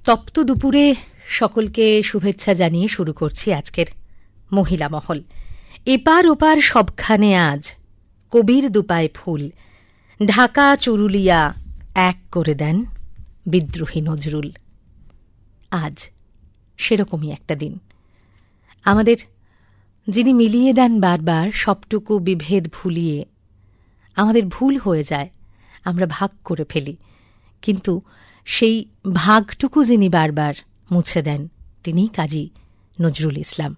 তপ্ত দুপুরে সকলকে শুভেচ্ছা জানিয়ে শুরু করছি আজকের মহিলা মহল। এপার ওপার সবখানে আজ কবির দুপায় ফুল, ঢাকা চুরুলিয়া এক করে দেন বিদ্রোহী নজরুল। আজ সেরকমই একটা দিন আমাদের, যিনি মিলিয়ে দেন বারবার সবটুকু বিভেদ ভুলিয়ে। আমাদের ভুল হয়ে যায়, আমরা ভাগ করে ফেলি, কিন্তু সেই ভাগটুকু যিনি বারবার মুছে দেন তিনিই কাজী নজরুল ইসলাম।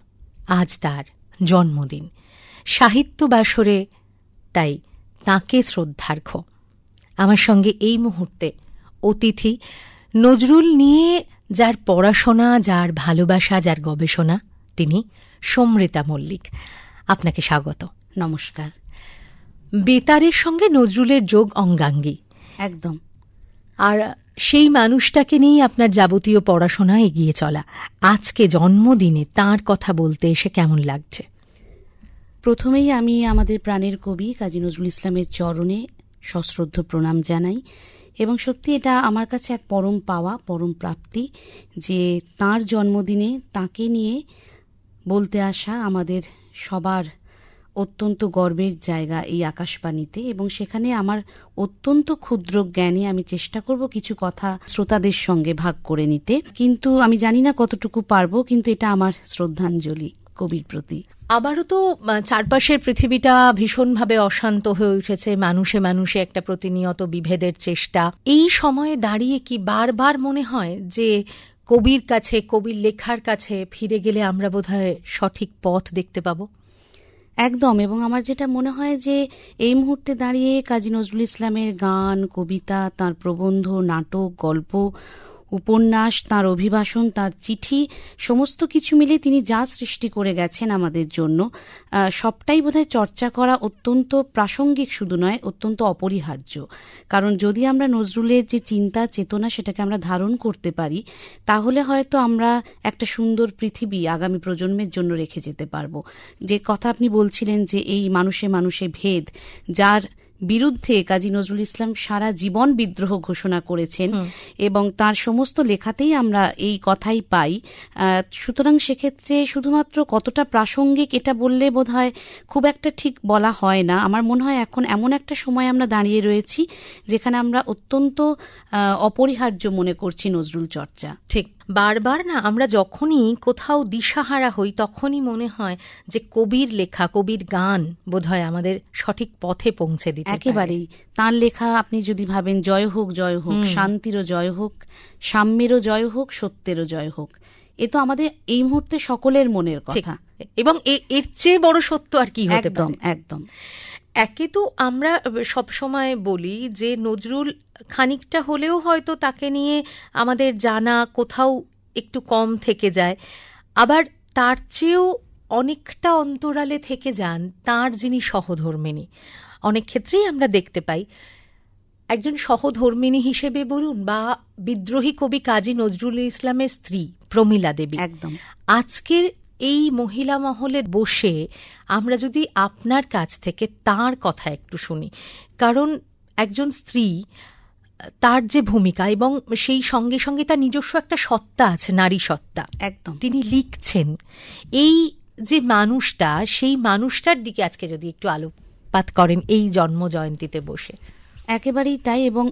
আজ তার জন্মদিন। সাহিত্য বাসরে তাই তাঁকে শ্রদ্ধার্ঘ্য। আমার সঙ্গে এই মুহূর্তে অতিথি, নজরুল নিয়ে যার পড়াশোনা, যার ভালোবাসা, যার গবেষণা, তিনি সমৃতা মল্লিক। আপনাকে স্বাগত। নমস্কার। বেতারের সঙ্গে নজরুলের যোগ অঙ্গাঙ্গী একদম। আর সেই মানুষটাকে নিয়ে আপনার যাবতীয় পড়াশোনা এগিয়ে চলা। আজকে জন্মদিনে তাঁর কথা বলতে এসে কেমন লাগছে? প্রথমেই আমি আমাদের প্রাণের কবি কাজী নজরুল ইসলামের চরণে সশ্রদ্ধ প্রণাম জানাই, এবং সত্যি এটা আমার কাছে এক পরম পাওয়া, পরম প্রাপ্তি যে তাঁর জন্মদিনে তাঁকে নিয়ে বলতে আসা আমাদের সবার অত্যন্ত গর্বের জায়গা এই আকাশবাণীতে। এবং সেখানে আমার অত্যন্ত ক্ষুদ্র জ্ঞানে আমি চেষ্টা করব কিছু কথা শ্রোতাদের সঙ্গে ভাগ করে নিতে, কিন্তু আমি জানি না কতটুকু পারবো, কিন্তু এটা আমার শ্রদ্ধাঞ্জলি কবির প্রতি। আবারও তো চারপাশের পৃথিবীটা ভীষণভাবে অশান্ত হয়ে উঠেছে, মানুষে মানুষে একটা প্রতিনিয়ত বিভেদের চেষ্টা। এই সময়ে দাঁড়িয়ে কি বারবার মনে হয় যে কবির কাছে, কবির লেখার কাছে ফিরে গেলে আমরা বোধহয় সঠিক পথ দেখতে পাবো? একদম। এবং আমার যেটা মনে হয় যে এই মুহূর্তে দাঁড়িয়ে কাজী নজরুল ইসলামের গান, কবিতা, তার প্রবন্ধ, নাটক, গল্প, উপন্যাস, তার অভিভাষণ, তার চিঠি, সমস্ত কিছু মিলে তিনি যা সৃষ্টি করে গেছেন আমাদের জন্য, সবটাই বোধহয় চর্চা করা অত্যন্ত প্রাসঙ্গিক, শুধু নয় অত্যন্ত অপরিহার্য। কারণ যদি আমরা নজরুলের যে চিন্তা চেতনা সেটাকে আমরা ধারণ করতে পারি, তাহলে হয়তো আমরা একটা সুন্দর পৃথিবী আগামী প্রজন্মের জন্য রেখে যেতে পারবো। যে কথা আপনি বলছিলেন যে এই মানুষে মানুষে ভেদ, যার বিরুদ্ধে কাজী নজরুল ইসলাম সারা জীবন বিদ্রোহ ঘোষণা করেছেন, এবং তার সমস্ত লেখাতেই আমরা এই কথাই পাই। সুতরাং সেক্ষেত্রে শুধুমাত্র কতটা প্রাসঙ্গিক এটা বললে বোধহয় খুব একটা ঠিক বলা হয় না। আমার মনে হয় এখন এমন একটা সময় আমরা দাঁড়িয়ে রয়েছি যেখানে আমরা অত্যন্ত অপরিহার্য মনে করছি নজরুল চর্চা। ঠিক, বারবার না আমরা যখনই কোথাও দিশাহারা হই তখনই মনে হয় যে কবির লেখা, কবির গান বোধহয় আমাদের সঠিক পথে পৌঁছে দিতে পারে। একেবারেই। তাঁর লেখা আপনি যদি ভাবেন, জয় হোক, জয় হোক, শান্তিরও জয় হোক, সাম্যেরও জয় হোক, সত্যেরও জয় হোক, এ তো আমাদের এই মুহূর্তে সকলের মনের কথা। এবং এর চেয়ে বড় সত্য আর কি হতে পারে? একদম। একে তো আমরা সবসময় বলি যে নজরুল খানিকটা হলেও হয়তো তাকে নিয়ে আমাদের জানা কোথাও একটু কম থেকে যায়, আবার তার চেয়েও অনেকটা অন্তরালে থেকে যান তার যিনি সহধর্মিণী। অনেক ক্ষেত্রেই আমরা দেখতে পাই একজন সহধর্মিণী হিসেবে বলুন, বা বিদ্রোহী কবি কাজী নজরুল ইসলামের স্ত্রী প্রমীলা দেবী। একদম। আজকের এই মহিলা মহলে বসে আমরা যদি আপনার কাছ থেকে তার কথা একটু শুনি, কারণ একজন স্ত্রী, তার যে ভূমিকা এবং সেই সঙ্গে সঙ্গে তার নিজস্ব একটা সত্তা আছে, নারী সত্তা। একদম। তিনি লিখছেন, এই যে মানুষটা, সেই মানুষটার দিকে আজকে যদি একটু আলোকপাত করেন এই জন্ম জয়ন্তীতে বসে। একেবারেই তাই। এবং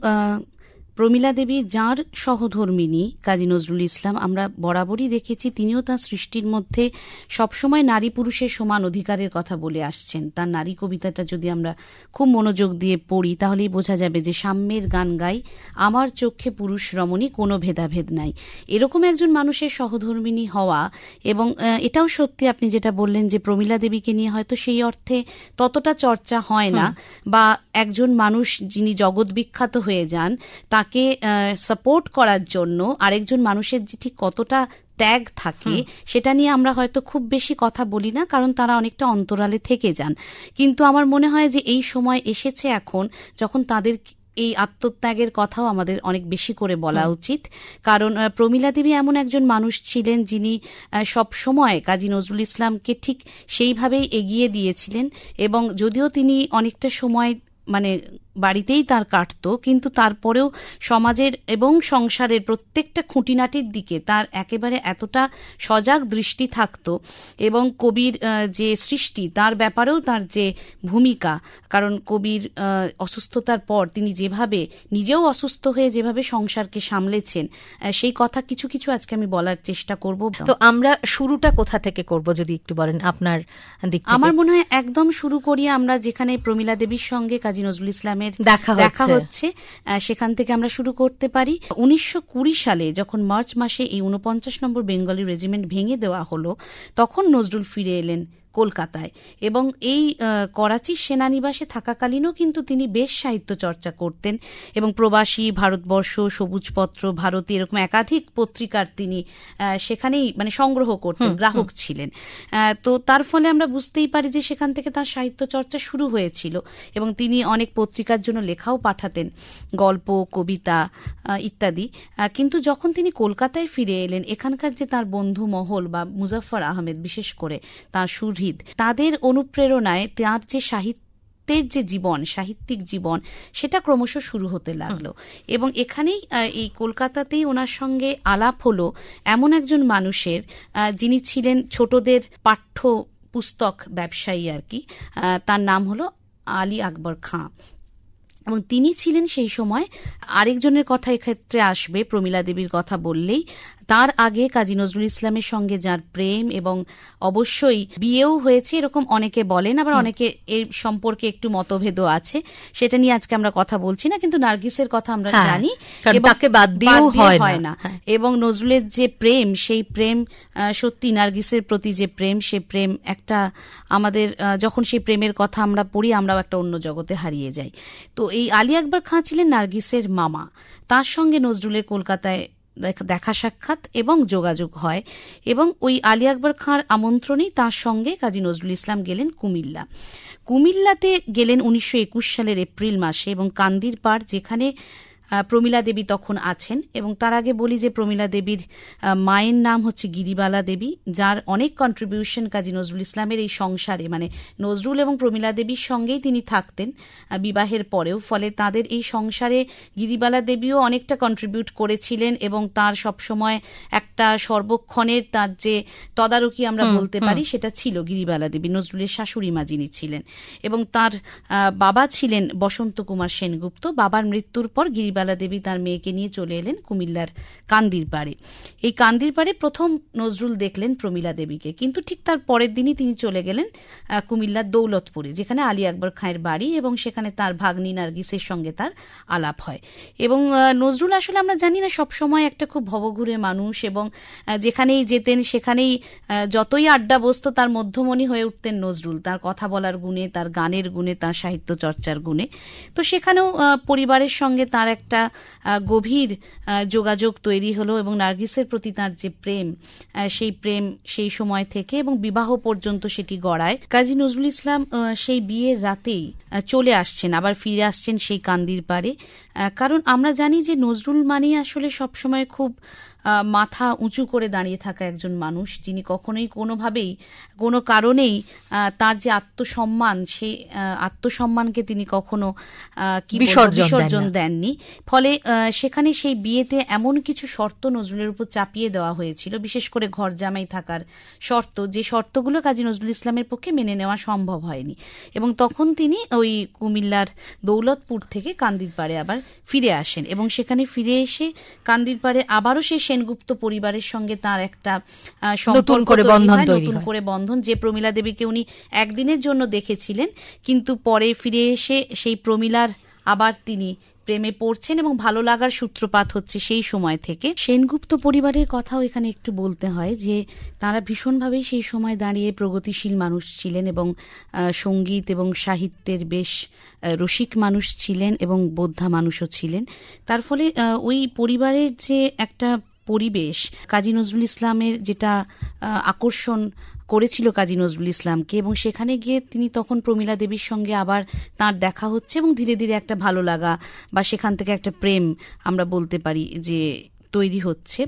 প্রমীলা দেবী যার সহধর্মিণী কাজী নজরুল ইসলাম, আমরা বরাবরই দেখেছি তিনিও তার সৃষ্টির মধ্যে সবসময় নারী পুরুষের সমান অধিকারের কথা বলে আসছেন। তার নারী কবিতাটা যদি আমরা খুব মনোযোগ দিয়ে পড়ি তাহলেই বোঝা যাবে যে সাম্যের গান গাই, আমার চোখে পুরুষ রমণী, কোনো ভেদাভেদ নাই। এরকম একজন মানুষের সহধর্মিণী হওয়া, এবং এটাও সত্যি আপনি যেটা বললেন যে প্রমীলা দেবীকে নিয়ে হয়তো সেই অর্থে ততটা চর্চা হয় না, বা একজন মানুষ যিনি জগৎ বিখ্যাত হয়ে যান তাকে সাপোর্ট করার জন্য আরেকজন মানুষের যে ঠিক কতটা ত্যাগ থাকে সেটা নিয়ে আমরা হয়তো খুব বেশি কথা বলি না, কারণ তারা অনেকটা অন্তরালে থেকে যান। কিন্তু আমার মনে হয় যে এই সময় এসেছে এখন যখন তাদের এই আত্মত্যাগের কথাও আমাদের অনেক বেশি করে বলা উচিত। কারণ প্রমীলা দেবী এমন একজন মানুষ ছিলেন যিনি সব সময় কাজী নজরুল ইসলামকে ঠিক সেইভাবেই এগিয়ে দিয়েছিলেন, এবং যদিও তিনি অনেকটা সময় বাড়িতেই তার কাটতো, কিন্তু তারপরেও সমাজের এবং সংসারের প্রত্যেকটা খুঁটিনাটির দিকে তার একেবারে এতটা সজাগ দৃষ্টি থাকতো, এবং কবির যে সৃষ্টি তার ব্যাপারেও তার যে ভূমিকা, কারণ কবির অসুস্থতার পর তিনি যেভাবে নিজেও অসুস্থ হয়ে যেভাবে সংসারকে সামলেছেন, সেই কথা কিছু কিছু আজকে আমি বলার চেষ্টা করব। তো আমরা শুরুটা কোথা থেকে করব যদি একটু বলেন আপনার দিক থেকে? আমার মনে হয় একদম শুরু করি আমরা যেখানে প্রমীলা দেবীর সঙ্গে কাজী নজরুল ইসলামের দেখা হচ্ছে, সেখান থেকে আমরা শুরু করতে পারি। 1920 সালে যখন মার্চ মাসে এই 49 নম্বর বেঙ্গলি রেজিমেন্ট ভেঙে দেওয়া হলো, তখন নজরুল ফিরে এলেন কলকাতায়, এবং এই করাচির সেনানিবাসে থাকাকালীনও কিন্তু তিনি বেশ সাহিত্য চর্চা করতেন, এবং প্রবাসী, ভারতবর্ষ, সবুজপত্র, ভারতী এরকম একাধিক পত্রিকার তিনি সেখানেই মানে সংগ্রহ করতেন, গ্রাহক ছিলেন। তো তার ফলে আমরা বুঝতেই পারি যে সেখান থেকে তার সাহিত্য চর্চা শুরু হয়েছিল, এবং তিনি অনেক পত্রিকার জন্য লেখাও পাঠাতেন, গল্প, কবিতা ইত্যাদি। কিন্তু যখন তিনি কলকাতায় ফিরে এলেন, এখানকার যে তার বন্ধু মহল বা মুজাফফর আহমেদ বিশেষ করে তার সুহৃদ, তাদের অনুপ্রেরণায় তার যে সাহিত্যের যে জীবন, সাহিত্যিক জীবন, সেটা ক্রমশ শুরু হতে লাগলো। এবং এখানেই এই কলকাতাতেই ওনার সঙ্গে আলাপ হলো এমন একজন মানুষের, যিনি ছিলেন ছোটদের পাঠ্য পুস্তক ব্যবসায়ী আর কি। তার নাম হলো আলী আকবর খাঁ, এবং তিনি ছিলেন সেই সময়, আরেকজনের কথা এক্ষেত্রে আসবে, প্রমীলা দেবীর কথা বললেই তার আগে কাজী নজরুল ইসলামের সঙ্গে যার প্রেম, এবং অবশ্যই বিয়েও হয়েছে এরকম অনেকে বলেন, আবার অনেকে এই সম্পর্কে একটু মতভেদও আছে, সেটা নিয়ে আজকে আমরা কথা বলছি না। কিন্তু নার্গিসের কথা আমরা জানি, তাকে বাদ দিয়েও হয় না। এবং নজরুলের যে প্রেম, সেই প্রেম সত্যি নার্গিসের প্রতি যে প্রেম, সে প্রেম একটা আমাদের যখন সেই প্রেমের কথা আমরা পড়ি, আমরাও একটা অন্য জগতে হারিয়ে যাই। তো এই আলী আকবর খাঁ ছিলেন নার্গিসের মামা, তার সঙ্গে নজরুলের কলকাতায় দেখা সাক্ষাৎ এবং যোগাযোগ হয়, এবং ওই আলী আকবর খাঁর আমন্ত্রণেই তার সঙ্গে কাজী নজরুল ইসলাম গেলেন কুমিল্লাতে গেলেন 1921 সালের এপ্রিল মাসে, এবং কান্দির পাড় যেখানে প্রমীলা দেবী তখন আছেন। এবং তার আগে বলি যে প্রমীলা দেবীর মায়ের নাম হচ্ছে গিরিবালা দেবী, যার অনেক কন্ট্রিবিউশন কাজী নজরুল ইসলামের এই সংসারে, মানে নজরুল এবং প্রমীলা দেবীর সঙ্গেই তিনি থাকতেন বিবাহের পরেও, ফলে তাদের এই সংসারে গিরিবালা দেবীও অনেকটা কন্ট্রিবিউট করেছিলেন, এবং তার সবসময় একটা সর্বক্ষণের তার যে তদারকি আমরা বলতে পারি সেটা ছিল গিরিবালা দেবী, নজরুলের শাশুড়ি মা যিনি ছিলেন। এবং তার বাবা ছিলেন বসন্ত কুমার সেনগুপ্ত। বাবার মৃত্যুর পর গিরিবালা দেবী তার মেয়েকে নিয়ে চলে এলেন কুমিল্লার কান্দির পাড়ে। এই কান্দির পাড়ে প্রথম নজরুল দেখলেন প্রমীলা দেবীকে, কিন্তু ঠিক তার পরের দিনই তিনি চলে গেলেন কুমিল্লার দৌলতপুরে, যেখানে আলী আকবর খাঁয়ের বাড়ি, এবং সেখানে তার ভাগ্নি নার্গিসের সঙ্গে তার আলাপ হয়। এবং নজরুল আসলে আমরা জানি না সবসময় একটা খুব ভবঘুরে মানুষ, এবং যেখানেই যেতেন সেখানেই যতই আড্ডা বসতো তার মধ্যমণি হয়ে উঠতেন নজরুল, তার কথা বলার গুণে, তার গানের গুণে, তার সাহিত্য চর্চার গুণে। তো সেখানেও পরিবারের সঙ্গে তার একটা গভীর যোগাযোগ তৈরি হলো, এবং নার্গিসের প্রতি তার যে প্রেম, সেই প্রেম সেই সময় থেকে এবং বিবাহ পর্যন্ত সেটি গড়ায়। কাজী নজরুল ইসলাম সেই বিয়ের রাতেই চলে আসছেন, আবার ফিরে আসছেন সেই কান্দির পাড়ে। কারণ আমরা জানি যে নজরুল মানে আসলে সবসময় খুব মাথা উঁচু করে দাঁড়িয়ে থাকা একজন মানুষ, যিনি কখনোই কোনোভাবেই কোনো কারণেই তার যে আত্মসম্মান, সেই আত্মসম্মানকে তিনি কখনো বিসর্জন দেননি। ফলে সেখানে সেই বিয়েতে এমন কিছু শর্ত নজরুলের উপর চাপিয়ে দেওয়া হয়েছিল, বিশেষ করে ঘর জামাই থাকার শর্ত, যে শর্তগুলো কাজী নজরুল ইসলামের পক্ষে মেনে নেওয়া সম্ভব হয়নি। এবং তখন তিনি ওই কুমিল্লার দৌলতপুর থেকে কান্দির পাড়ে আবার ফিরে আসেন, এবং সেখানে ফিরে এসে কান্দির পাড়ে আবারও সেই সেনগুপ্ত পরিবারের সঙ্গে তার একটা নতুন করে বন্ধন, যে প্রমীলা দেবীকে উনি একদিনের জন্য দেখেছিলেন, কিন্তু পরে ফিরে এসে সেই প্রমীলার আবার তিনি প্রেমে পড়ছেন, এবং ভালো লাগার সূত্রপাত হচ্ছে সেই সময় থেকে। সেনগুপ্ত পরিবারের কথাও এখানে একটু বলতে হয় যে তারা ভীষণভাবেই সেই সময় দাঁড়িয়ে প্রগতিশীল মানুষ ছিলেন, এবং সঙ্গীত এবং সাহিত্যের বেশ রসিক মানুষ ছিলেন, এবং বোদ্ধা মানুষও ছিলেন। তার ফলে ওই পরিবারের যে একটা পরিবেশ, কাজী নজরুল ইসলামের যেটা আকর্ষণ করেছিল কাজী নজরুল ইসলামকে, এবং সেখানে গিয়ে তিনি তখন প্রমীলা দেবীর সঙ্গে আবার তার দেখা হচ্ছে, এবং ধীরে ধীরে একটা ভালো লাগা বা সেখান থেকে একটা প্রেম আমরা বলতে পারি যে তৈরি হচ্ছে।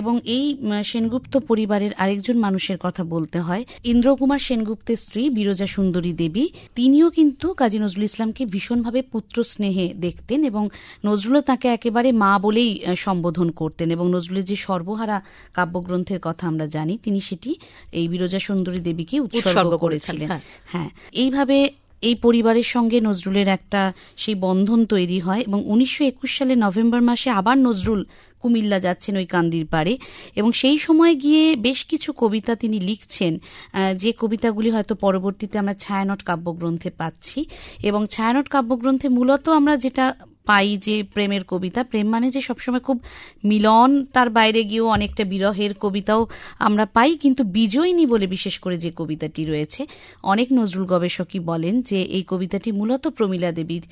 এবং এই সেনগুপ্ত পরিবারের আরেকজন মানুষের কথা বলতে হয়, ইন্দ্রকুমার সেনগুপ্তের স্ত্রী বিরজা সুন্দরী দেবী। তিনিও কিন্তু কাজী নজরুল ইসলামকে ভীষণভাবে পুত্র স্নেহে দেখতেন এবং নজরুলও তাকে একেবারে মা বলেই সম্বোধন করতেন। এবং নজরুলের যে সর্বহারা কাব্যগ্রন্থের কথা আমরা জানি, তিনি সেটি এই বিরজা সুন্দরী দেবীকে উৎসর্গ করেছিলেন। হ্যাঁ, এইভাবে এই পরিবারের সঙ্গে নজরুলের একটা সেই বন্ধন তৈরি হয়। এবং 1921 সালের নভেম্বর মাসে আবার নজরুল কুমিল্লা যাচ্ছেন ওই কান্দির পাড়ে, এবং সেই সময় গিয়ে বেশ কিছু কবিতা তিনি লিখছেন, যে কবিতাগুলি হয়তো পরবর্তীতে আমরা ছায়ানট কাব্যগ্রন্থে পাচ্ছি। এবং ছায়ানট কাব্যগ্রন্থে মূলত আমরা যেটা পাই যে প্রেমের কবিতা, প্রেম মানে যে সবসময় খুব মিলন, তার বাইরে গিয়েও অনেকটা বিরহের কবিতাও আমরা পাই। কিন্তু বিজয়িনী বলে বিশেষ করে যে কবিতাটি রয়েছে, অনেক নজরুল গবেষকই বলেন যে এই কবিতাটি মূলত প্রমীলা দেবীর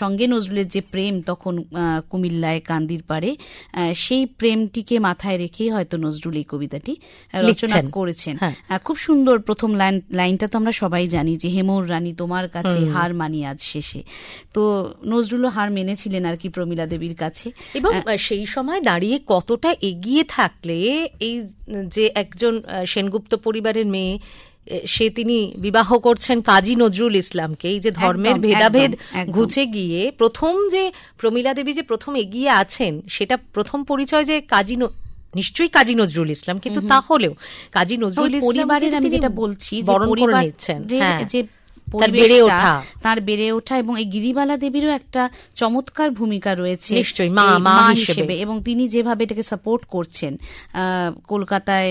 সঙ্গে নজরুলের যে প্রেম তখন কুমিল্লায় কান্দির পাড়ে, সেই প্রেমটিকে মাথায় রেখেই হয়তো নজরুল এই কবিতাটি রচনা করেছেন। খুব সুন্দর প্রথম লাইনটা তো আমরা সবাই জানি যে হেমর রানী তোমার কাছে হার মানি আজ শেষে। তো নজরুলও হার মেনেছিলেন আর কি প্রমীলা দেবীর কাছে। এবং সেই সময় দাঁড়িয়ে কতটা এগিয়ে থাকলে এই যে একজন সেনগুপ্ত পরিবারের মেয়ে, সে তিনি বিবাহ করছেন কাজী নজরুল ইসলামকে, এই যে ধর্মের ভেদাভেদ ঘুচে গিয়ে প্রথম যে প্রমীলা দেবী যে প্রথম এগিয়ে আছেন, সেটা প্রথম পরিচয় যে নিশ্চয়ই কাজী নজরুল ইসলাম, কিন্তু তাহলেও কাজী নজরুল ইসলাম পরিবারের, আমি যেটা বলছি, বরণ করে নিচ্ছেন যে তার বেড়ে ওঠা। এবং এই গিরিবালা দেবীরও একটা চমৎকার ভূমিকা রয়েছে নিশ্চয়ই মা হিসেবে, এবং তিনি যেভাবে এটাকে সাপোর্ট করছেন, কলকাতায়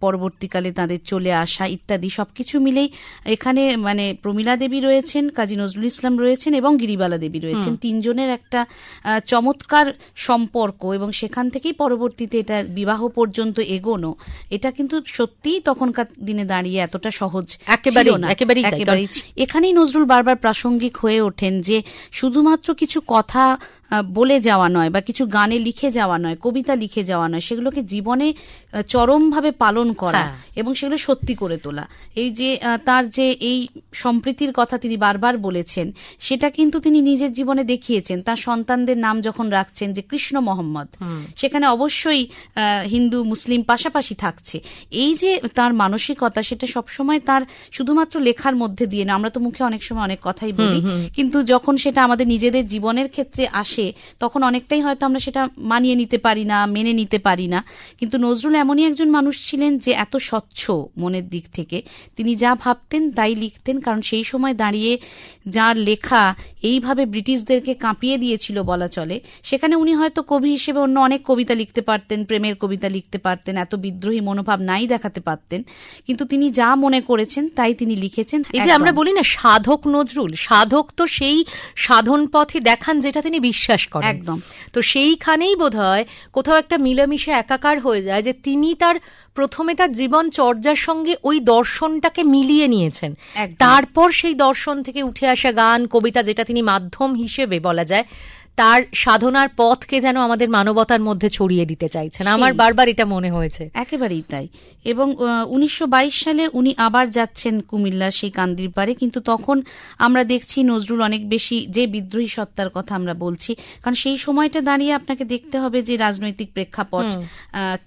পরবর্তীকালে তাদের চলে আসা ইত্যাদি সবকিছু মিলেই এখানে মানে প্রমীলা দেবী রয়েছেন, কাজী নজরুল ইসলাম রয়েছেন এবং গিরিবালা দেবী রয়েছেন, তিনজনের একটা চমৎকার সম্পর্ক। এবং সেখান থেকেই পরবর্তীতে এটা বিবাহ পর্যন্ত এগোনো, এটা কিন্তু সত্যিই তখনকার দিনে দাঁড়িয়ে এতটা সহজ একেবারেই না। এখানেই নজরুল বারবার প্রাসঙ্গিক হয়ে ওঠেন যে শুধুমাত্র কিছু কথা বলে যাওয়া নয় বা কিছু গানে লিখে যাওয়া নয়, কবিতা লিখে যাওয়া নয়, সেগুলোকে জীবনে চরমভাবে পালন করা এবং সেগুলো সত্যি করে তোলা। এই যে তার যে এই সম্প্রীতির কথা তিনি বারবার বলেছেন, সেটা কিন্তু তিনি নিজের জীবনে দেখিয়েছেন। তার সন্তানদের নাম যখন রাখছেন যে কৃষ্ণ মোহাম্মদ, সেখানে অবশ্যই হিন্দু মুসলিম পাশাপাশি থাকছে। এই যে তার মানসিকতা, সেটা সবসময় তার শুধুমাত্র লেখার মধ্যে দিয়ে না। আমরা তো মুখে অনেক সময় অনেক কথাই বলি, কিন্তু যখন সেটা আমাদের নিজেদের জীবনের ক্ষেত্রে আসে তখন অনেকটাই হয়তো আমরা সেটা মানিয়ে নিতে পারি না, মেনে নিতে পারি না। কিন্তু নজরুল এমনই একজন মানুষ ছিলেন যে এত স্বচ্ছ মনের দিক থেকে, তিনি যা ভাবতেন তাই লিখতেন। কারণ সেই সময় দাঁড়িয়ে যার লেখা এইভাবে ব্রিটিশদেরকে কাঁপিয়ে দিয়েছিল বলা চলে, সেখানে উনি হয়তো কবি হিসেবে অন্য অনেক কবিতা লিখতে পারতেন, প্রেমের কবিতা লিখতে পারতেন, এত বিদ্রোহী মনোভাব নাই দেখাতে পারতেন, কিন্তু তিনি যা মনে করেছেন তাই তিনি লিখেছেন। এই যে আমরা বলি না সাধক নজরুল, সাধক তো সেই সাধন পথে দেখান যেটা তিনি বিশ্বাস করেন। একদম। তো সেইখানেই বোধহয় কোথাও একটা মিলেমিশে একাকার হয়ে যায় যে তিনি তার প্রথমে তার জীবন চর্যার সঙ্গে ওই দর্শনটাকে মিলিয়ে নিয়েছেন, তারপর সেই দর্শন থেকে উঠে আসা গান কবিতা, যেটা তিনি মাধ্যম হিসেবে বলা যায় তার সাধনার পথকে যেন আমাদের মানবতার মধ্যে ছড়িয়ে দিতে চাইছেন। আমার বারবার এটা মনে হয়েছে। একেবারেই তাই। এবং 1922 সালে উনি আবার যাচ্ছেন কুমিল্লা সেই কান্দির পাড়ে, কিন্তু তখন আমরা দেখছি নজরুল অনেক বেশি যে বিদ্রোহী সত্তার কথা আমরা বলছি, কারণ সেই সময়টা দাঁড়িয়ে আপনাকে দেখতে হবে যে রাজনৈতিক প্রেক্ষাপট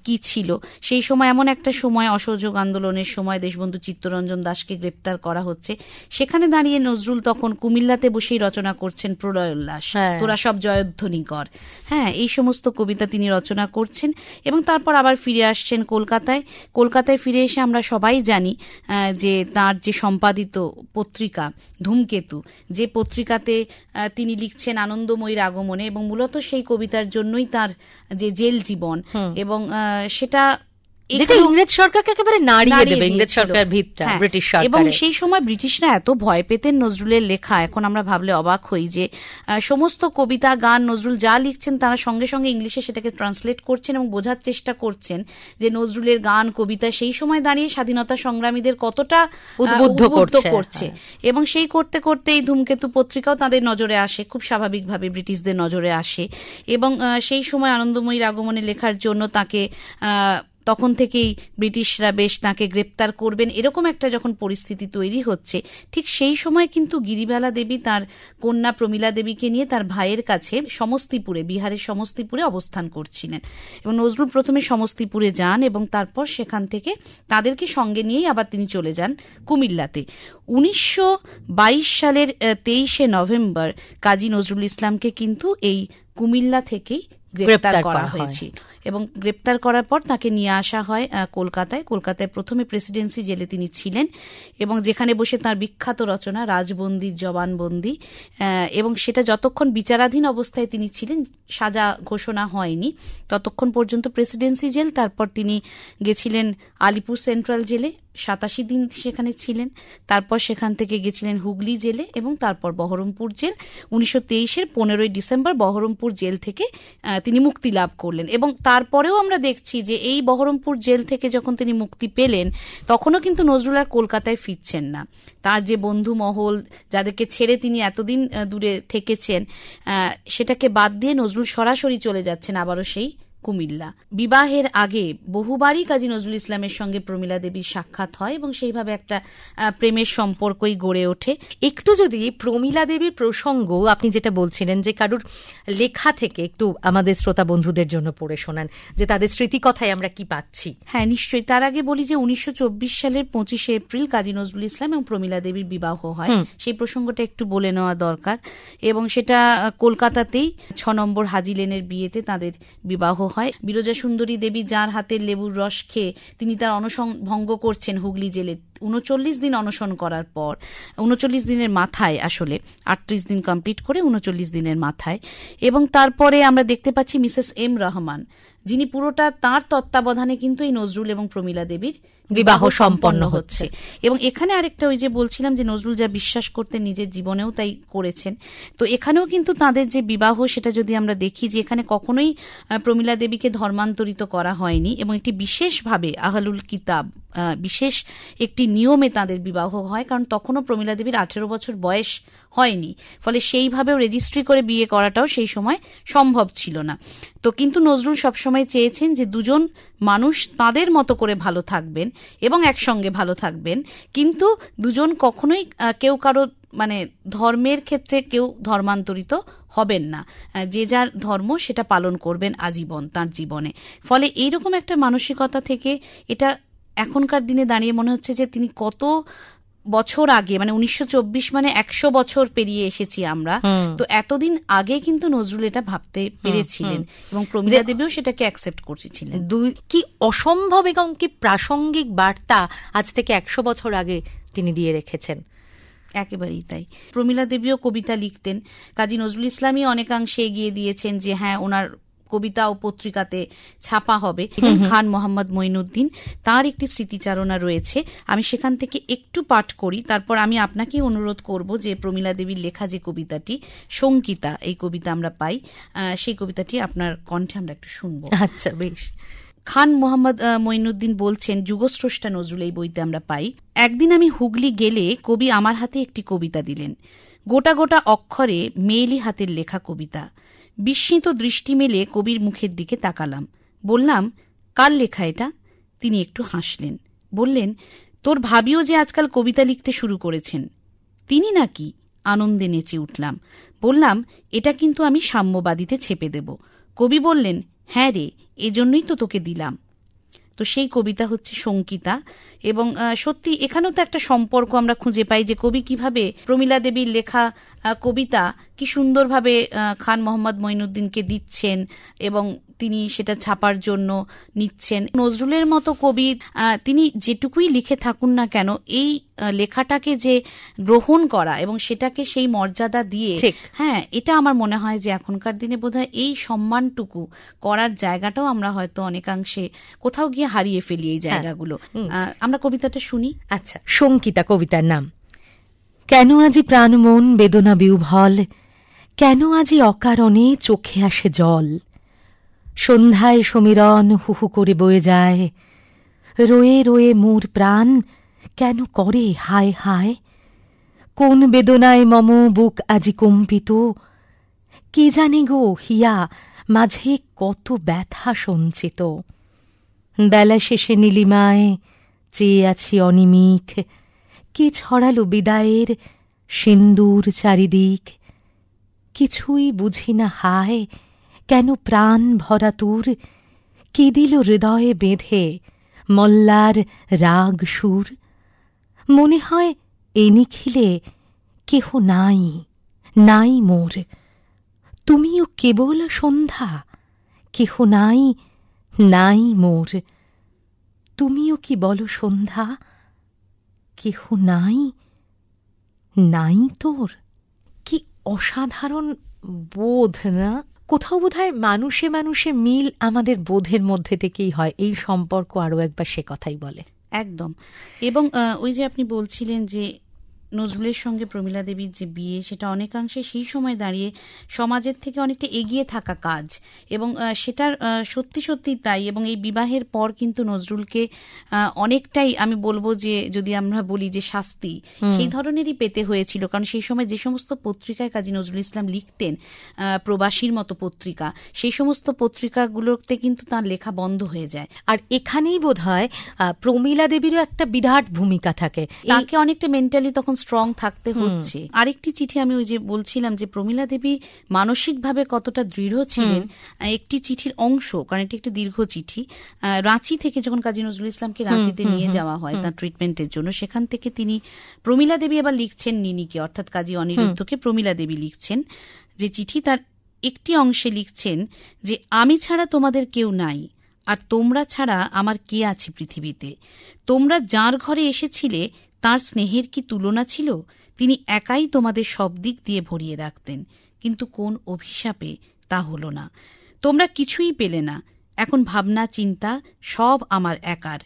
কি ছিল। সেই সময় এমন একটা সময়, অসহযোগ আন্দোলনের সময় দেশবন্ধু চিত্তরঞ্জন দাসকে গ্রেপ্তার করা হচ্ছে, সেখানে দাঁড়িয়ে নজরুল তখন কুমিল্লাতে বসেই রচনা করছেন প্রলয় উল্লাস, তোরা সব জয়ধ্বনি কর, এই সমস্ত কবিতা তিনি রচনা করছেন। এবং তারপর আবার ফিরে আসছেন কলকাতায় ফিরে এসে আমরা সবাই জানি যে তার যে সম্পাদিত পত্রিকা ধূমকেতু, যে পত্রিকাতে তিনি লিখছেন আনন্দময়ীর আগমনে, এবং মূলত সেই কবিতার জন্যই তার যে জেল জীবন, এবং সেটা ইংরেজ সরকারকে একেবারে নাড়িয়ে দেবে, ইংরেজ সরকার ভিতটা ব্রিটিশ সরকার। এবং সেই সময় ব্রিটিশরা এত ভয় পেতেন নজরুলের লেখা, এখন আমরা ভাবলে অবাক হই যে সমস্ত কবিতা গান নজরুল যা লিখছেন তারা সঙ্গে সঙ্গে ইংলিশে সেটাকে ট্রান্সলেট করছেন এবং বোঝার চেষ্টা করছেন যে নজরুলের গান কবিতা সেই সময় দাঁড়িয়ে স্বাধীনতা সংগ্রামীদের কতটা উদ্বুদ্ধ করছে। এবং সেই করতে করতে এই ধূমকেতু পত্রিকাও তাদের নজরে আসে, খুব স্বাভাবিকভাবে ব্রিটিশদের নজরে আসে। এবং সেই সময় আনন্দময়ীর আগমনে লেখার জন্য তাকে তখন থেকেই ব্রিটিশরা বেশ তাকে গ্রেপ্তার করবেন, এরকম একটা যখন পরিস্থিতি তৈরি হচ্ছে, ঠিক সেই সময় কিন্তু গিরিবালা দেবী তার কন্যা প্রমীলা দেবীকে নিয়ে তার ভাইয়ের কাছে সমস্তিপুরে, বিহারের সমস্তিপুরে অবস্থান করছিলেন। এবং নজরুল প্রথমে সমস্তিপুরে যান এবং তারপর সেখান থেকে তাদেরকে সঙ্গে নিয়েই আবার তিনি চলে যান কুমিল্লাতে। 1922 সালের 23শে নভেম্বর কাজী নজরুল ইসলামকে কিন্তু এই কুমিল্লা থেকেই গ্রেপ্তার করা হয়েছে এবং গ্রেপ্তার করার পর তাকে নিয়ে আসা হয় কলকাতায়। প্রথমে প্রেসিডেন্সি জেলে তিনি ছিলেন এবং যেখানে বসে তার বিখ্যাত রচনা রাজবন্দির জবানবন্দি, এবং সেটা যতক্ষণ বিচারাধীন অবস্থায় তিনি ছিলেন, সাজা ঘোষণা হয়নি, ততক্ষণ পর্যন্ত প্রেসিডেন্সি জেল। তারপর তিনি গেছিলেন আলিপুর সেন্ট্রাল জেলে, 87 দিন সেখানে ছিলেন। তারপর সেখান থেকে গেছিলেন হুগলি জেলে এবং তারপর বহরমপুর জেল। 1923-এর 15ই ডিসেম্বর বহরমপুর জেল থেকে তিনি মুক্তি লাভ করলেন। এবং তারপরেও আমরা দেখছি যে এই বহরমপুর জেল থেকে যখন তিনি মুক্তি পেলেন, তখনও কিন্তু নজরুল আর কলকাতায় ফিরছেন না। তার যে বন্ধু মহল, যাদেরকে ছেড়ে তিনি এতদিন দূরে থেকেছেন, সেটাকে বাদ দিয়ে নজরুল সরাসরি চলে যাচ্ছেন আবারও সেই কুমিল্লা। বিবাহের আগে বহুবারই কাজী নজরুল ইসলামের সঙ্গে প্রমীলা দেবীর সাক্ষাৎ হয় এবং সেইভাবে একটা প্রেমের সম্পর্কই গড়ে ওঠে। একটু যদি প্রমীলা দেবীর প্রসঙ্গ আপনি যেটা বলছিলেন যে কারুর লেখা থেকে একটু আমাদের শ্রোতা বন্ধুদের জন্য পড়ে শোনান, যে তাদের স্মৃতিকথায় আমরা কি পাচ্ছি। হ্যাঁ, নিশ্চয়ই। তার আগে বলি যে 1924 সালের 25শে এপ্রিল কাজী নজরুল ইসলাম এবং প্রমীলা দেবীর বিবাহ হয়। সেই প্রসঙ্গটা একটু বলে নেওয়া দরকার। এবং সেটা কলকাতাতেই 6 নম্বর হাজি লেনের বিয়েতে তাদের বিবাহ হয়। বিরজা সুন্দরী দেবী, যার হাতের লেবুর রস খেয়ে তিনি তার অনশন ভঙ্গ করছেন হুগলি জেলে 39 দিন অনশন করার পর, 39 দিনের মাথায়, আসলে 38 দিন কমপ্লিট করে 39 দিনের মাথায়। এবং তারপরে আমরা দেখতে পাচ্ছি মিসেস এম রহমান, যিনি পুরোটা তার তত্ত্বাবধানে কিন্তু এই নজরুল এবং প্রমীলা দেবীর বিবাহ সম্পন্ন হচ্ছে। এবং এখানে আরেকটা, ওই যে বলছিলাম যে নজরুল যা বিশ্বাস করতেন নিজের জীবনেও তাই করেছেন, তো এখানেও কিন্তু তাদের যে বিবাহ, সেটা যদি আমরা দেখি যে এখানে কখনোই প্রমীলা দেবীকে ধর্মান্তরিত করা হয়নি এবং একটি বিশেষভাবে আহলুল কিতাব, বিশেষ একটি নিয়মে তাদের বিবাহ হয়, কারণ তখনও প্রমীলা দেবীর 18 বছর বয়স হয়নি, ফলে সেইভাবেও রেজিস্ট্রি করে বিয়ে করাটাও সেই সময় সম্ভব ছিল না। তো কিন্তু নজরুল সবসময় চেয়েছেন যে দুজন মানুষ তাদের মতো করে ভালো থাকবেন এবং একসঙ্গে ভালো থাকবেন, কিন্তু দুজন কখনোই কেউ কারো মানে ধর্মের ক্ষেত্রে কেউ ধর্মান্তরিত হবেন না, যে যার ধর্ম সেটা পালন করবেন আজীবন তার জীবনে। ফলে এইরকম একটা মানসিকতা থেকে এটা এখনকার দিনে দাঁড়িয়ে মনে হচ্ছে যে তিনি কত বছর আগে, মানে 1924 মানে 100 বছর পেরিয়ে এসেছি আমরা, তো এতদিন আগে কিন্তু নজরুল এটা ভাবতে পেরেছিলেন এবং প্রমীলা দেবীও সেটাকে অ্যাকসেপ্ট করছিলেন। কি অসম্ভব এবং কি প্রাসঙ্গিক বার্তা আজ থেকে 100 বছর আগে তিনি দিয়ে রেখেছেন। একেবারেই তাই। প্রমীলা দেবীও কবিতা লিখতেন, কাজী নজরুল ইসলামই অনেকাংশে এগিয়ে দিয়েছেন যে হ্যাঁ, ওনার কবিতা ও পত্রিকাতে ছাপা হবে। খান মোহাম্মদ মঈনুদ্দিন, তার একটি স্মৃতিচারণা রয়েছে, আমি সেখান থেকে একটু পাঠ করি, তারপর আমি আপনাকেই অনুরোধ করব যে প্রমীলা দেবীর লেখা যে কবিতাটি শঙ্কিতা, এই কবিতা আমরা পাই, সেই কবিতাটি আপনার কণ্ঠে আমরা একটু শুনবো। আচ্ছা, বেশ। খান মোহাম্মদ মঈনুদ্দিন বলছেন, যুগস্রষ্টা নজরুল এই বইতে আমরা পাই, একদিন আমি হুগলি গেলে কবি আমার হাতে একটি কবিতা দিলেন, গোটা গোটা অক্ষরে মেয়েলি হাতের লেখা কবিতা। বিস্মিত দৃষ্টি মেলে কবির মুখের দিকে তাকালাম, বললাম, কার লেখা এটা? তিনি একটু হাসলেন, বললেন, তোর ভাবিও যে আজকাল কবিতা লিখতে শুরু করেছেন। তিনি নাকি? আনন্দে নেচে উঠলাম, বললাম, এটা কিন্তু আমি সাম্যবাদীতে ছেপে দেব। কবি বললেন, হ্যাঁ রে, এজন্যই তো তোকে দিলাম। তো সেই কবিতা হচ্ছে শঙ্কিতা। এবং সত্যি এখানেও তো একটা সম্পর্ক আমরা খুঁজে পাই যে কবি কিভাবে প্রমীলা দেবীর লেখা কবিতা কি সুন্দরভাবে খান মোহাম্মদ মঈনুদ্দিনকে দিচ্ছেন এবং তিনি সেটা ছাপার জন্য নিচ্ছেন। নজরুলের মতো কবি তিনি যেটুকুই লিখে থাকুন না কেন, এই লেখাটাকে যে গ্রহণ করা এবং সেটাকে সেই মর্যাদা দিয়ে, হ্যাঁ, এটা আমার মনে হয় যে এখনকার দিনে বোধহয় এই সম্মানটুকু করার জায়গাটাও আমরা হয়তো অনেকাংশে কোথাও গিয়ে হারিয়ে ফেলি এই জায়গাগুলো। আমরা কবিতাটা শুনি। আচ্ছা, শঙ্কিতা কবিতার নাম। কেন আজি প্রাণ মন বেদনা বিউভল, কেন আজি অকারণে চোখে আসে জল, সন্ধ্যায় সমীরণ হুহু করে বয়ে যায়, রয়ে রয়ে মোর প্রাণ কেন করে হায় হায়, কোন বেদনায় মম বুক আজি কম্পিত, কে জানে গো হিয়া মাঝে কত ব্যথা সঞ্চিত। বেলা শেষে নীলিমায় চেয়ে আছি অনিমিক, কে ছড়ালো বিদায়ের সিন্দুর চারিদিক। কিছুই বুঝি না হায়, কেন প্রাণ ভরা তোর, কে দিল হৃদয়ে বেঁধে মল্লার রাগ সুর। মনে হয় এ নিখিলে কেহ নাই, নাই মোর, তুমিও কেবল সন্ধ্যা, কেহ নাই, নাই মোর। তুমিও কি বলো সন্ধ্যা, কেহ নাই, নাই তোর। কি অসাধারণ বোধ না? কোথাও বোধহয় মানুষে মানুষে মিল আমাদের বোধের মধ্যে থেকেই হয়, এই সম্পর্ক আরো একবার সে কথাই বলে। একদম। এবং ওই যে আপনি বলছিলেন যে নজরুলের সঙ্গে প্রমীলা দেবীর যে বিয়ে, সেটা অনেকাংশে সেই সময় দাঁড়িয়ে সমাজের থেকে অনেকটা এগিয়ে থাকা কাজ, এবং সেটার সত্যি সত্যি তাই। এবং এই বিবাহের পর কিন্তু নজরুলকে অনেকটাই, আমি বলবো যে যদি আমরা বলি যে শাস্তি, সেই ধরনেরই পেতে হয়েছিল। কারণ সেই সময় যে সমস্ত পত্রিকায় কাজী নজরুল ইসলাম লিখতেন, প্রবাসীর মতো পত্রিকা, সেই সমস্ত পত্রিকাগুলোতে কিন্তু তার লেখা বন্ধ হয়ে যায়। আর এখানেই বোধহয় প্রমীলা দেবীরও একটা বিরাট ভূমিকা থাকে, তাকে অনেকটা মেন্টালি তখন স্ট্রং থাকতে হচ্ছে। আরেকটি চিঠি আমি ওই যে বলছিলাম যে প্রমীলা দেবী মানসিকভাবে কতটা দৃঢ় ছিলেন, একটি চিঠির অংশ, কারণ এটি একটি দীর্ঘ চিঠি, রাঁচি থেকে যখন কাজী নজরুল ইসলামকে রাঁচিতে নিয়ে যাওয়া হয় তার ট্রিটমেন্টের জন্য, সেখান থেকে তিনি প্রমীলা দেবী আবার লিখছেন নিনিকে, অর্থাৎ কাজী অনিরুদ্ধকে প্রমীলা দেবী লিখছেন যে চিঠি, তার একটি অংশে লিখছেন যে আমি ছাড়া তোমাদের কেউ নাই, আর তোমরা ছাড়া আমার কে আছে পৃথিবীতে। তোমরা যার ঘরে এসেছিলে তার স্নেহের কি তুলনা ছিল? তিনি একাই তোমাদের সব দিক দিয়ে ভরিয়ে রাখতেন, কিন্তু কোন অভিশাপে তা হলো না। তোমরা কিছুই পেলে না, এখন ভাবনা চিন্তা সব আমার একার,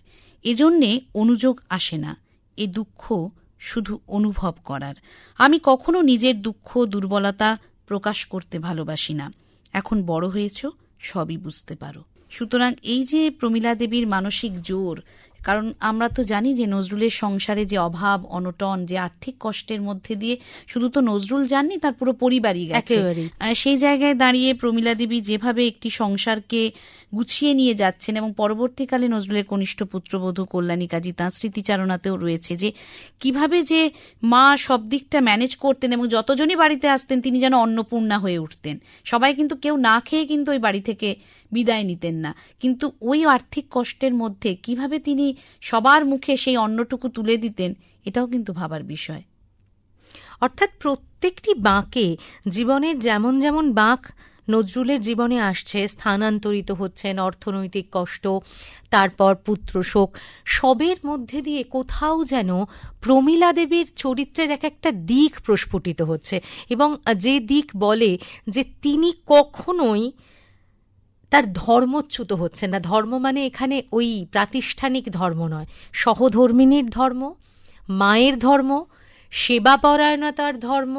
এজন্যে অনুযোগ আসে না, এ দুঃখ শুধু অনুভব করার। আমি কখনো নিজের দুঃখ দুর্বলতা প্রকাশ করতে ভালোবাসি না। এখন বড় হয়েছ, সবই বুঝতে পারো। সুতরাং এই যে প্রমীলা দেবীর মানসিক জোর, কারণ আমরা তো জানি যে নজরুলের সংসারে যে অভাব অনটন, যে আর্থিক কষ্টের মধ্যে দিয়ে শুধু তো নজরুল যাননি, তার পুরো পরিবারই গেছে। সেই জায়গায় দাঁড়িয়ে প্রমীলা দেবী যেভাবে একটি সংসারকে গুছিয়ে নিয়ে যাচ্ছেন, এবং পরবর্তীকালে নজরুলের কনিষ্ঠ পুত্রবধূ কল্যাণী কাজী তাঁর স্মৃতিচারণাতেও রয়েছে যে কিভাবে যে মা সব দিকটা ম্যানেজ করতেন, এবং যতজনই বাড়িতে আসতেন তিনি যেন অন্নপূর্ণা হয়ে উঠতেন। সবাই কিন্তু কেউ না খেয়ে কিন্তু ওই বাড়ি থেকে বিদায় নিতেন না, কিন্তু ওই আর্থিক কষ্টের মধ্যে কিভাবে তিনি সবার মুখে সেই অন্নটুকু তুলে দিতেন, এটাও কিন্তু ভাবার বিষয়। অর্থাৎ প্রত্যেকটি বাঁকে, জীবনের যেমন যেমন বাঁক নজরুলের জীবনে আসছে, স্থানান্তরিত হচ্ছেন, অর্থনৈতিক কষ্ট, তারপর পুত্রশোক, সবের মধ্যে দিয়ে কোথাও যেন প্রমীলা দেবীর চরিত্রের এক একটা দিক প্রস্ফুটিত হচ্ছে, এবং যে দিক বলে যে তিনি কখনোই তার ধর্মচ্যুত হচ্ছেন না। ধর্ম মানে এখানে ওই প্রাতিষ্ঠানিক ধর্ম নয়, সহধর্মিনীর ধর্ম, মায়ের ধর্ম, সেবাপরায়ণতার ধর্ম,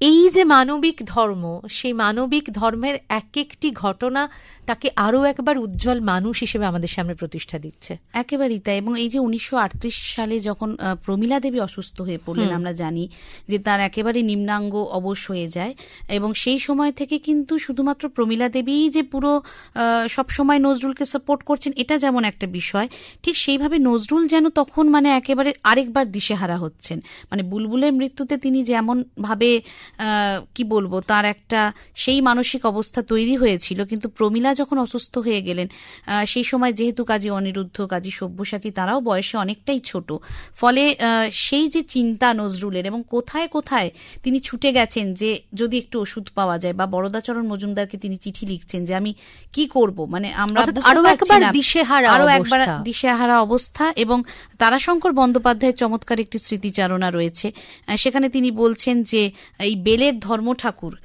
এই যে মানবিক ধর্ম, সেই মানবিক ধর্মের এক একটি ঘটনা তাকে আরও একবার উজ্জ্বল মানুষ হিসেবে আমাদের সামনে প্রতিষ্ঠা দিচ্ছে। একেবারেই তাই। এবং এই যে 1938 সালে যখন প্রমীলা দেবী অসুস্থ হয়ে পড়লেন, আমরা জানি যে তার একেবারে নিম্নাঙ্গ অবশ হয়ে যায়, এবং সেই সময় থেকে কিন্তু শুধুমাত্র প্রমীলা দেবীই যে পুরো সবসময় নজরুলকে সাপোর্ট করছেন এটা যেমন একটা বিষয়, ঠিক সেইভাবে নজরুল যেন তখন মানে একেবারে আরেকবার দিশেহারা হচ্ছেন। মানে বুলবুলের মৃত্যুতে তিনি যেমন ভাবে কি বলবো, তার একটা সেই মানসিক অবস্থা তৈরি হয়েছিল, কিন্তু প্রমীলা যখন অসুস্থ হয়ে গেলেন, সেই সময় যেহেতু কাজী অনিরুদ্ধ, কাজী সব্যসাচী তারাও বয়সে অনেকটাই ছোট, ফলে সেই যে চিন্তা নজরুলের, এবং কোথায় কোথায় তিনি ছুটে গেছেন যে যদি একটু ওষুধ পাওয়া যায়, বা বরদাচরণ মজুমদারকে তিনি চিঠি লিখছেন যে আমি কি করব, মানে আমরা আরো একবার দিশেহারা অবস্থা। এবং তারাশঙ্কর বন্দ্যোপাধ্যায়ের চমৎকার একটি স্মৃতিচারণা রয়েছে, সেখানে তিনি বলছেন যে এই বেলের ধর্ম ঠাকুর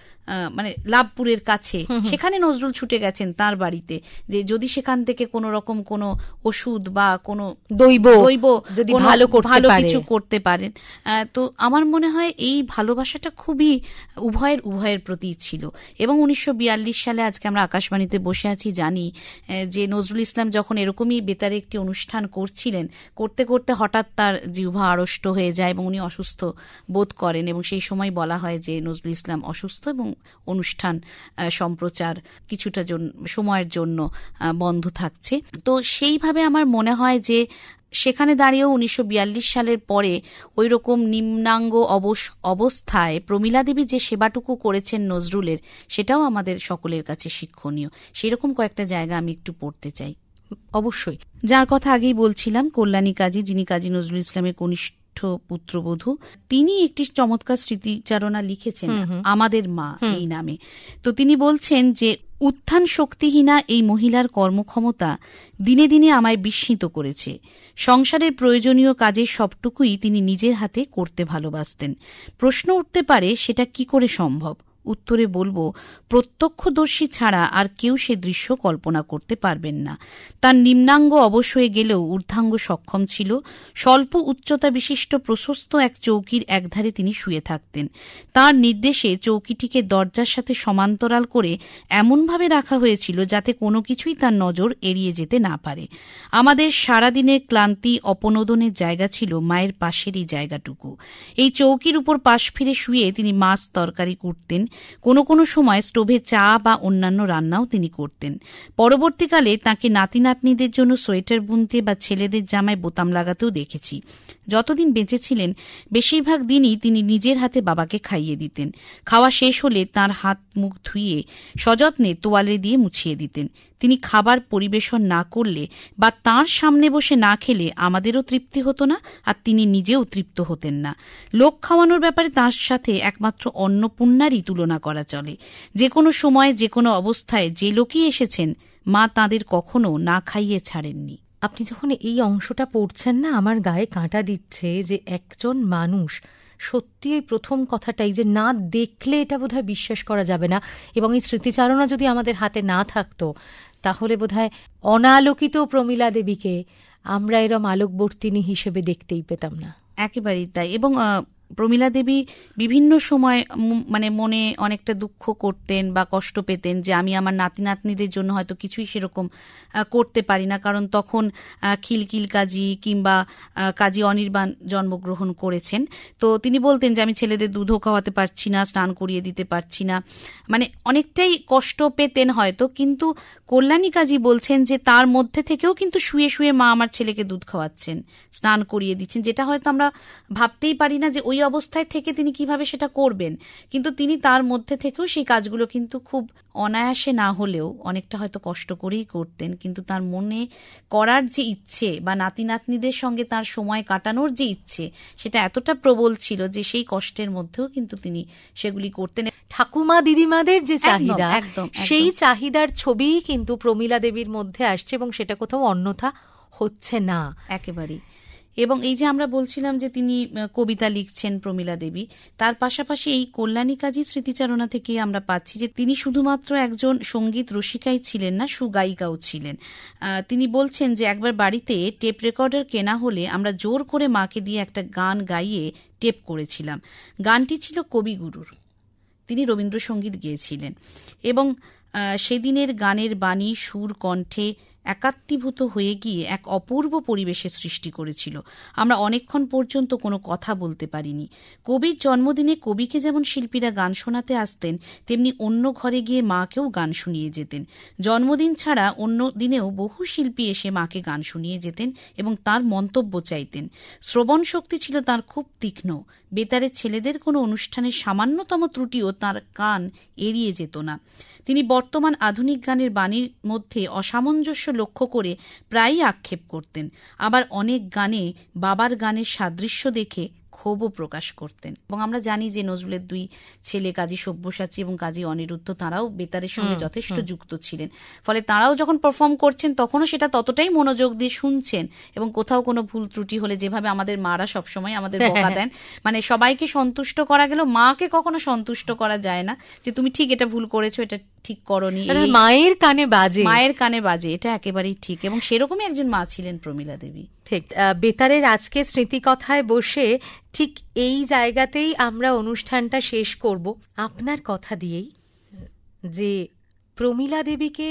মানে লাভপুরের কাছে, সেখানে নজরুল ছুটে গেছেন তার বাড়িতে, যে যদি সেখান থেকে কোনো রকম কোনো ওষুধ বা কোনো দৈব যদি ভালো কিছু করতে পারেন। তো আমার মনে হয় এই ভালোবাসাটা খুবই উভয়ের প্রতি ছিল। এবং 1942 সালে আজকে আমরা আকাশবাণীতে বসে আছি, জানি যে নজরুল ইসলাম যখন এরকমই বেতারে একটি অনুষ্ঠান করছিলেন, করতে করতে হঠাৎ তার জিহ্বা আড়ষ্ট হয়ে যায় এবং উনি অসুস্থ বোধ করেন, এবং সেই সময় বলা হয় যে নজরুল ইসলাম অসুস্থ এবং অনুষ্ঠান সম্প্রচার কিছুটা সময়ের জন্য বন্ধ থাকছে। তো সেইভাবে আমার মনে হয় যে সেখানে দাঁড়িয়েও 1942 সালের পরে ওই রকম নিম্নাঙ্গ অবস্থায় প্রমীলা দেবী যে সেবাটুকু করেছেন নজরুলের, সেটাও আমাদের সকলের কাছে শিক্ষণীয়। সেরকম কয়েকটা জায়গা আমি একটু পড়তে চাই। অবশ্যই। যার কথা আগেই বলছিলাম, কল্যাণী কাজী, যিনি কাজী নজরুল ইসলামের কনিষ্ঠ পুত্রবধূ, তিনি একটি চমৎকার স্মৃতিচারণা লিখেছেন আমাদের মা এই নামে। তো তিনি বলছেন যে উত্থান শক্তিহীনা এই মহিলার কর্মক্ষমতা দিনে দিনে আমায় বিস্মিত করেছে। সংসারের প্রয়োজনীয় কাজের সবটুকুই তিনি নিজের হাতে করতে ভালোবাসতেন। প্রশ্ন উঠতে পারে সেটা কি করে সম্ভব? উত্তরে বলবো, প্রত্যক্ষদর্শী ছাড়া আর কেউ সে দৃশ্য কল্পনা করতে পারবেন না। তার নিম্নাঙ্গ অবশ হয়ে গেলেও ঊর্ধ্বাঙ্গ সক্ষম ছিল। স্বল্প উচ্চতা বিশিষ্ট প্রশস্ত এক চৌকির একধারে তিনি শুয়ে থাকতেন। তার নির্দেশে চৌকিটিকে দরজার সাথে সমান্তরাল করে এমনভাবে রাখা হয়েছিল যাতে কোনো কিছুই তার নজর এড়িয়ে যেতে না পারে। আমাদের সারাদিনের ক্লান্তি অপনোদনের জায়গা ছিল মায়ের পাশেরই জায়গাটুকু। এই চৌকির উপর পাশ ফিরে শুয়ে তিনি মাছ তরকারি কুটতেন। কোনো কোনো সময় স্টোভে চা বা অন্যান্য রান্নাও তিনি করতেন। পরবর্তীকালে তাকে নাতি নাতনিদের জন্য সোয়েটার বুনতে বা ছেলেদের জামায় বোতাম লাগাতেও দেখেছি। যতদিন বেঁচে ছিলেন বেশিরভাগ দিনই তিনি নিজের হাতে বাবাকে খাইয়ে দিতেন। খাওয়া শেষ হলে তার হাত মুখ ধুয়ে সযত্নে তোয়ালে দিয়ে মুছিয়ে দিতেন। তিনি খাবার পরিবেশন না করলে বা তাঁর সামনে বসে না খেলে আমাদেরও তৃপ্তি হতো না, আর তিনি নিজেও তৃপ্ত হতেন না। লোক খাওয়ানোর ব্যাপারে তাঁর সাথে একমাত্র অন্নপূর্ণারই তুলনা করা চলে। যে কোনো সময় যে কোনো অবস্থায় যে লোকই এসেছেন, মা তাঁদের কখনো না খাইয়ে ছাড়েননি। আপনি যখন এই অংশটা পড়ছেন না, আমার গায়ে কাঁটা দিচ্ছে যে একজন মানুষ সত্যি এই প্রথম কথাটাই যে না দেখলে এটা বোধহয় বিশ্বাস করা যাবে না, এবং এই স্মৃতিচারণা যদি আমাদের হাতে না থাকতো তাহলে বোধহয় অনালোকিত প্রমীলা দেবীকে আমরা এরম আলোকবর্তিনী হিসেবে দেখতেই পেতাম না। একেবারেই তাই। এবং প্রমীলা দেবী বিভিন্ন সময় মানে মনে অনেকটা দুঃখ করতেন বা কষ্ট পেতেন যে আমি আমার নাতি নাতনিদের জন্য হয়তো কিছুই সেরকম করতে পারি না, কারণ তখন খিলকিল কাজী কিংবা কাজী অনির্বাণ জন্মগ্রহণ করেছেন। তো তিনি বলতেন যে আমি ছেলেদের দুধও খাওয়াতে পারছি না, স্নান করিয়ে দিতে পারছি না, মানে অনেকটাই কষ্ট পেতেন হয়তো। কিন্তু কল্যাণী কাজী বলছেন যে তার মধ্যে থেকেও কিন্তু শুয়ে শুয়ে মা আমার ছেলেকে দুধ খাওয়াচ্ছেন, স্নান করিয়ে দিচ্ছেন, যেটা হয়তো আমরা ভাবতেই পারি না যে ওই অবস্থায় থেকে তিনি কিভাবে সেটা করবেন। কিন্তু তিনি তার মধ্যে থেকেও সেই কাজগুলো কিন্তু খুব অনায়াসে না হলেও অনেকটা হয়তো কষ্ট করেই করতেন। কিন্তু তার মনে করার যে ইচ্ছে বা নাতি নাতনিদের সঙ্গে তার সময় কাটানোর যে ইচ্ছে, সেটা এতটা প্রবল ছিল যে সেই কষ্টের মধ্যেও কিন্তু তিনি সেগুলি করতেন। ঠাকুমা দিদিমাদের যে চাহিদা, একদম সেই চাহিদার ছবি কিন্তু প্রমীলা দেবীর মধ্যে আসছে, এবং সেটা কোথাও অন্যথা হচ্ছে না একেবারেই। এবং এই যে আমরা বলছিলাম যে তিনি কবিতা লিখছেন প্রমীলা দেবী, তার পাশাপাশি এই কল্যাণী কাজী স্মৃতিচারণা থেকে আমরা পাচ্ছি যে তিনি শুধুমাত্র একজন সঙ্গীত রসিকাই ছিলেন না, সুগায়িকাও ছিলেন। তিনি বলছেন যে একবার বাড়িতে টেপ রেকর্ডার কেনা হলে আমরা জোর করে মাকে দিয়ে একটা গান গাইয়ে টেপ করেছিলাম। গানটি ছিল কবিগুরুর, তিনি রবীন্দ্রসঙ্গীত গেয়েছিলেন, এবং সেদিনের গানের বাণী সুর কণ্ঠে একাত্মীভূত হয়ে গিয়ে এক অপূর্ব পরিবেশের সৃষ্টি করেছিল। আমরা অনেকক্ষণ পর্যন্ত কোনো কথা বলতে পারিনি। কবির জন্মদিনে কবিকে যেমন শিল্পীরা গান শোনাতে আসতেন, তেমনি অন্য ঘরে গিয়ে মাকেও গান শুনিয়ে যেতেন। জন্মদিন ছাড়া অন্য দিনেও বহু শিল্পী এসে মাকে গান শুনিয়ে যেতেন এবং তার মন্তব্য চাইতেন। শ্রবণ শক্তি ছিল তার খুব তীক্ষ্ণ। বেতারের ছেলেদের কোনো অনুষ্ঠানের সামান্যতম ত্রুটিও তার কান এড়িয়ে যেত না। তিনি বর্তমান আধুনিক গানের বাণীর মধ্যে অসামঞ্জস্য লক্ষ্য করে প্রায়ই আক্ষেপ করতেন। আবার অনেক গানে বাবার গানের সাদৃশ্য দেখে ক্ষোভও প্রকাশ করতেন। এবং আমরা জানি যে নজরুলের দুই ছেলে কাজী সব্যসাচী এবং কাজী অনিরুদ্ধ, তারাও বেতারের সঙ্গে যথেষ্ট যুক্ত ছিলেন। ফলে তারাও যখন পারফর্ম করছেন তখনও সেটা ততটাই মনোযোগ দিয়ে শুনছেন, এবং কোথাও কোনো ভুল ত্রুটি হলে যেভাবে আমাদের মারা সবসময় আমাদের বকা দেন, মানে সবাইকে সন্তুষ্ট করা গেল, মাকে কখনো সন্তুষ্ট করা যায় না যে তুমি ঠিক এটা ভুল করেছো, এটা ঠিক করনি, মায়ের কানে বাজে, এটা একেবারেই ঠিক। এবং সেরকমই একজন মা ছিলেন প্রমীলা দেবী। ঠিক বেতারের আজকে স্মৃতিকথায় বসে ঠিক এই জায়গাতেই আমরা অনুষ্ঠানটা শেষ করব আপনার কথা দিয়েই, যে প্রমীলা দেবীকে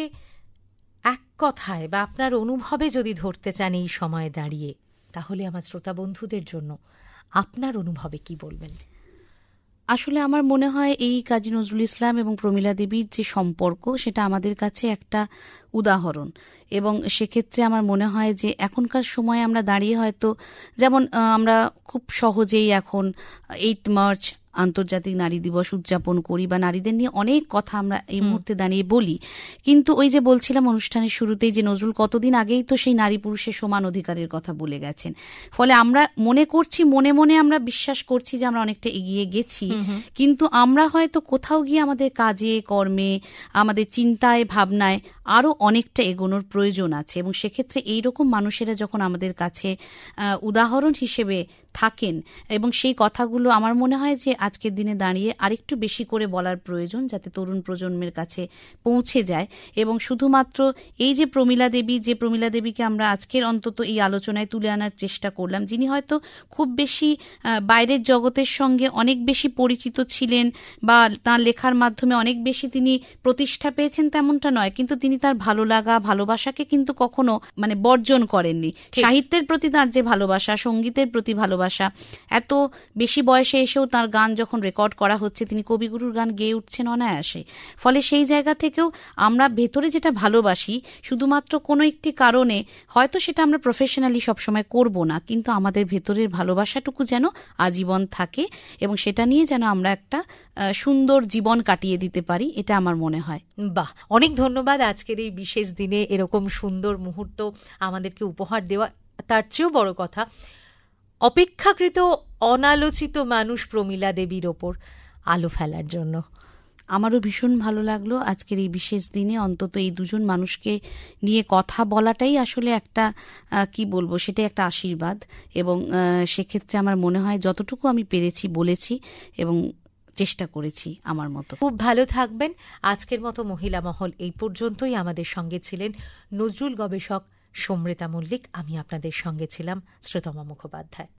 এক কথায় বা আপনার অনুভবে যদি ধরতে চান এই সময়ে দাঁড়িয়ে, তাহলে আমার শ্রোতা বন্ধুদের জন্য আপনার অনুভবে কি বলবেন? আসলে আমার মনে হয় এই কাজী নজরুল ইসলাম এবং প্রমীলা দেবীর যে সম্পর্ক, সেটা আমাদের কাছে একটা উদাহরণ। এবং সেক্ষেত্রে আমার মনে হয় যে এখনকার সময়ে আমরা দাঁড়িয়ে হয়তো যেমন আমরা খুব সহজেই এখন 8 মার্চ আন্তর্জাতিক নারী দিবস উদযাপন করি, বা নারীদের নিয়ে অনেক কথা আমরা এই মুহূর্তে দাঁড়িয়ে বলি, কিন্তু ওই যে বলছিলাম অনুষ্ঠানের শুরুতেই যে নজরুল কতদিন আগেই তো সেই নারী পুরুষের সমান অধিকারের কথা বলে গেছেন। ফলে আমরা মনে করছি, মনে মনে আমরা বিশ্বাস করছি যে আমরা অনেকটা এগিয়ে গেছি, কিন্তু আমরা হয়তো কোথাও গিয়ে আমাদের কাজে কর্মে, আমাদের চিন্তায় ভাবনায় আরো অনেকটা এগোনোর প্রয়োজন আছে। এবং সেক্ষেত্রে এইরকম মানুষেরা যখন আমাদের কাছে উদাহরণ হিসেবে থাকেন, এবং সেই কথাগুলো আমার মনে হয় যে আজকের দিনে দাঁড়িয়ে আরেকটু বেশি করে বলার প্রয়োজন, যাতে তরুণ প্রজন্মের কাছে পৌঁছে যায়। এবং শুধুমাত্র এই যে প্রমীলা দেবী, যে প্রমীলা দেবীকে আমরা আজকের অন্তত এই আলোচনায় তুলে আনার চেষ্টা করলাম, যিনি হয়তো খুব বেশি বাইরের জগতের সঙ্গে অনেক বেশি পরিচিত ছিলেন, বা তার লেখার মাধ্যমে অনেক বেশি তিনি প্রতিষ্ঠা পেয়েছেন, তেমনটা নয়, কিন্তু তিনি তার ভালো লাগা, ভালোবাসাকে কিন্তু কখনো বর্জন করেননি। সাহিত্যের প্রতি তার যে ভালোবাসা, সঙ্গীতের প্রতি ভালোবাসা, এত বেশি বয়সে এসেও তার গান যখন রেকর্ড করা হচ্ছে, তিনি কবিগুরুর গান গেয়ে উঠছেন অনায়াসে। ফলে সেই জায়গা থেকেও আমরা ভেতরে যেটা ভালোবাসি, শুধুমাত্র কোনো একটি কারণে হয়তো সেটা আমরা প্রফেশনালি সবসময় করব না, কিন্তু আমাদের ভেতরের ভালোবাসাটুকু যেন আজীবন থাকে, এবং সেটা নিয়ে যেন আমরা একটা সুন্দর জীবন কাটিয়ে দিতে পারি, এটা আমার মনে হয়। বাহ, অনেক ধন্যবাদ আজকের এই বিশেষ দিনে এরকম সুন্দর মুহূর্ত আমাদেরকে উপহার দেওয়া। তার চেয়েও বড় কথা, অপেক্ষাকৃত অনালোচিত মানুষ প্রমীলা দেবীর ওপর আলো ফেলার জন্য। আমারও ভীষণ ভালো লাগলো আজকের এই বিশেষ দিনে অন্তত এই দুজন মানুষকে নিয়ে কথা বলাটাই আসলে একটা কি বলবো, সেটাই একটা আশীর্বাদ। এবং সেক্ষেত্রে আমার মনে হয় যতটুকু আমি পেরেছি বলেছি এবং চেষ্টা করেছি আমার মতো। খুব ভালো থাকবেন। আজকের মতো মহিলা মহল এই পর্যন্তই। আমাদের সঙ্গে ছিলেন নজরুল গবেষক সমৃতা মল্লিক, আমি আপনাদের সঙ্গে ছিলাম শ্রুতমা মুখোপাধ্যায়।